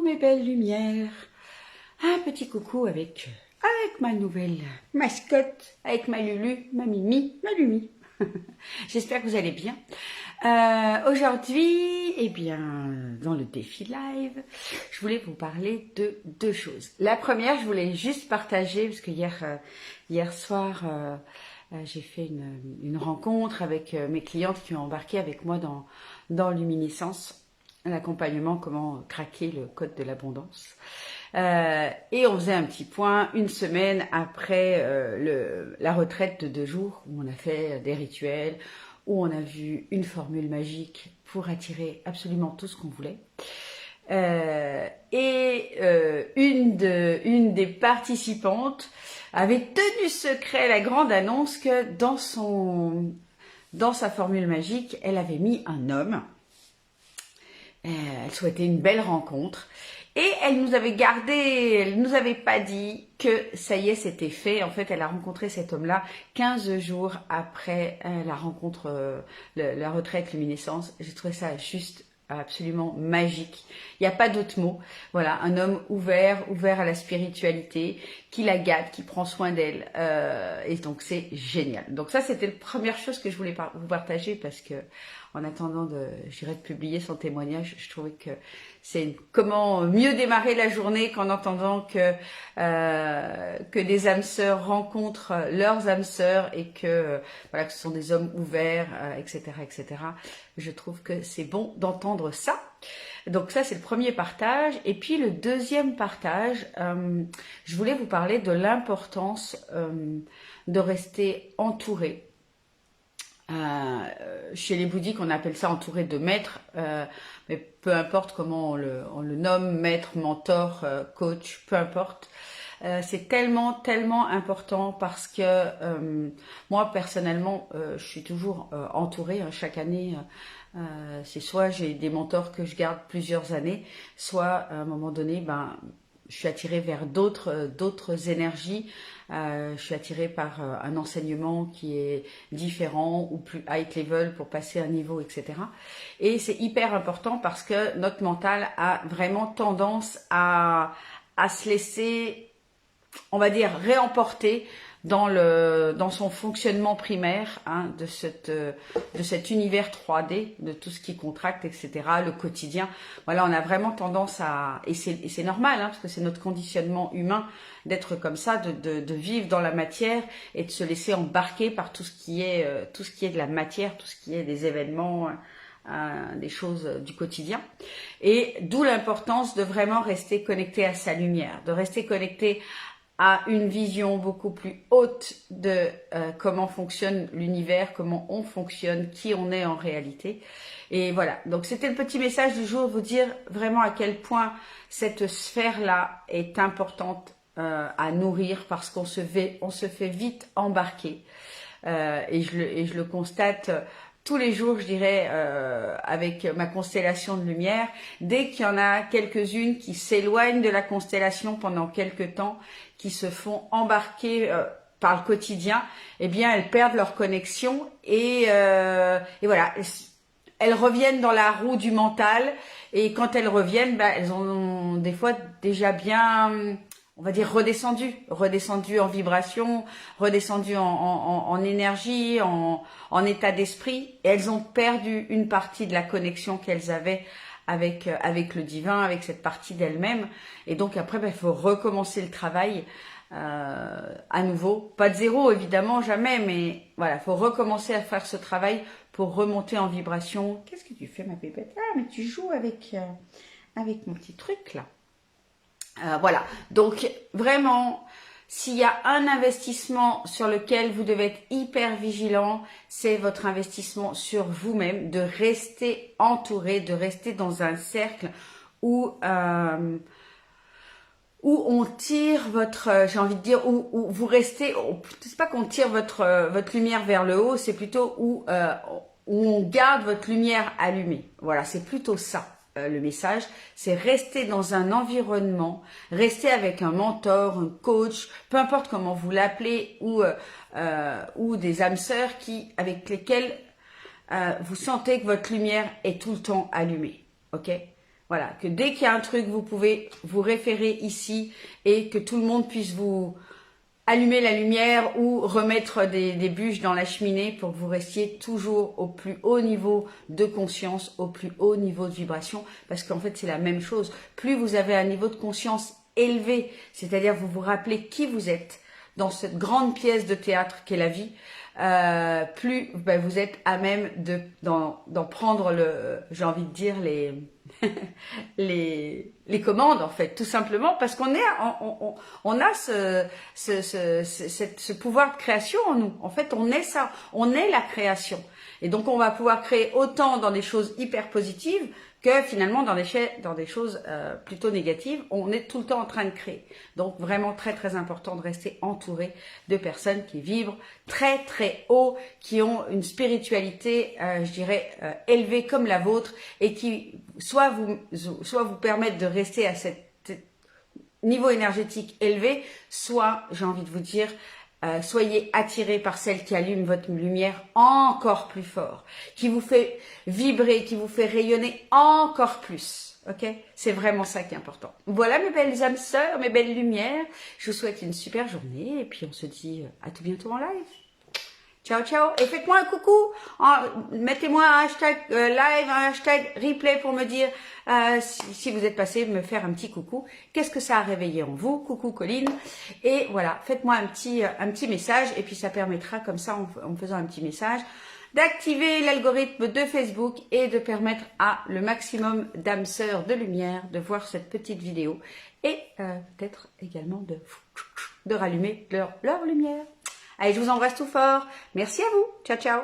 mes belles lumières. Un petit coucou avec ma nouvelle mascotte, avec ma Lulu, ma Mimi, ma Lumi. J'espère que vous allez bien. Aujourd'hui, eh bien, dans le défi live, je voulais vous parler de deux choses. La première, je voulais juste partager, parce que hier soir, j'ai fait une rencontre avec mes clientes qui ont embarqué avec moi dans Luminescence, l'accompagnement, comment craquer le code de l'abondance. Et on faisait un petit point une semaine après la retraite de 2 jours où on a fait des rituels, où on a vu une formule magique pour attirer absolument tout ce qu'on voulait. Une des participantes avait tenu secret la grande annonce que dans sa formule magique, elle avait mis un homme. Elle souhaitait une belle rencontre. Et elle nous avait pas dit que ça y est, c'était fait. En fait, elle a rencontré cet homme-là 15 jours après la rencontre, la retraite Luminescence. J'ai trouvé ça juste absolument magique. Il n'y a pas d'autre mot. Voilà, un homme ouvert à la spiritualité, qui la gâte, qui prend soin d'elle. Et donc, c'est génial. Donc ça, c'était la première chose que je voulais vous partager parce que en attendant de publier son témoignage, je trouvais que c'est comment mieux démarrer la journée qu'en entendant que des âmes sœurs rencontrent leurs âmes sœurs et que voilà, que ce sont des hommes ouverts, etc., etc. Je trouve que c'est bon d'entendre ça. Donc ça, c'est le premier partage. Et puis le deuxième partage, je voulais vous parler de l'importance de rester entouré. Chez les bouddhiques, on appelle ça entouré de maîtres, mais peu importe comment on le nomme, maître, mentor, coach, peu importe. C'est tellement important parce que moi personnellement, je suis toujours entourée. Chaque année, c'est soit j'ai des mentors que je garde plusieurs années, soit à un moment donné, je suis attirée vers d'autres énergies. Je suis attirée par un enseignement qui est différent ou plus high level pour passer un niveau, etc. Et c'est hyper important parce que notre mental a vraiment tendance à se laisser, on va dire, réemporter dans son fonctionnement primaire, de cet univers 3D, de tout ce qui contracte, etc., le quotidien. Voilà, on a vraiment tendance et c'est normal, parce que c'est notre conditionnement humain d'être comme ça, de vivre dans la matière et de se laisser embarquer par tout ce qui est de la matière, tout ce qui est des événements, des choses du quotidien. Et d'où l'importance de vraiment rester connecté à sa lumière, de rester connecté à une vision beaucoup plus haute de comment fonctionne l'univers, comment on fonctionne, qui on est en réalité. Et voilà, donc c'était le petit message du jour, vous dire vraiment à quel point cette sphère-là est importante à nourrir parce qu'on se fait vite embarquer. Et je le constate tous les jours, je dirais, avec ma constellation de lumière, dès qu'il y en a quelques-unes qui s'éloignent de la constellation pendant quelques temps, qui se font embarquer par le quotidien, eh bien, elles perdent leur connexion et voilà, elles reviennent dans la roue du mental et quand elles reviennent, elles ont des fois déjà bien, on va dire, redescendu en vibration, redescendu en énergie, en état d'esprit, et elles ont perdu une partie de la connexion qu'elles avaient avec le divin, avec cette partie d'elles-mêmes. Et donc après, il faut recommencer le travail à nouveau. Pas de zéro, évidemment, jamais, mais voilà, il faut recommencer à faire ce travail pour remonter en vibration. Qu'est-ce que tu fais, ma pépette? Ah, mais tu joues avec mon petit truc, là. Voilà, donc vraiment, s'il y a un investissement sur lequel vous devez être hyper vigilant, c'est votre investissement sur vous-même, de rester entouré, de rester dans un cercle où on tire votre, j'ai envie de dire, où vous restez, c'est pas qu'on tire votre lumière vers le haut, c'est plutôt où on garde votre lumière allumée. Voilà, c'est plutôt ça. Le message, c'est rester dans un environnement, rester avec un mentor, un coach, peu importe comment vous l'appelez, ou des âmes sœurs avec lesquelles vous sentez que votre lumière est tout le temps allumée, ok? Voilà, que dès qu'il y a un truc, vous pouvez vous référer ici et que tout le monde puisse vous allumer la lumière ou remettre des bûches dans la cheminée pour que vous restiez toujours au plus haut niveau de conscience, au plus haut niveau de vibration, parce qu'en fait c'est la même chose. Plus vous avez un niveau de conscience élevé, c'est-à-dire vous vous rappelez qui vous êtes dans cette grande pièce de théâtre qu'est la vie, plus vous êtes à même d'en prendre j'ai envie de dire les commandes en fait, tout simplement parce qu'on on a ce pouvoir de création en nous. En fait, on est ça, on est la création. Et donc, on va pouvoir créer autant dans des choses hyper positives que finalement dans des choses plutôt négatives. On est tout le temps en train de créer. Donc, vraiment très très important de rester entouré de personnes qui vibrent très très haut, qui ont une spiritualité, je dirais, élevée comme la vôtre et qui soit vous permettent de rester à cet niveau énergétique élevé, soit, j'ai envie de vous dire, soyez attirés par celle qui allume votre lumière encore plus fort, qui vous fait vibrer, qui vous fait rayonner encore plus. Ok, c'est vraiment ça qui est important. Voilà mes belles âmes sœurs, mes belles lumières. Je vous souhaite une super journée et puis on se dit à tout bientôt en live. Ciao, ciao. Et faites-moi un coucou. Mettez-moi un hashtag live, un hashtag replay pour me dire si vous êtes passé, me faire un petit coucou. Qu'est-ce que ça a réveillé en vous? Coucou Colline. Et voilà, faites-moi un petit message et puis ça permettra comme ça, en me faisant un petit message, d'activer l'algorithme de Facebook et de permettre à le maximum d'âmes sœurs de lumière de voir cette petite vidéo et peut-être également de rallumer leur lumière. Allez, je vous embrasse tout fort. Merci à vous. Ciao, ciao.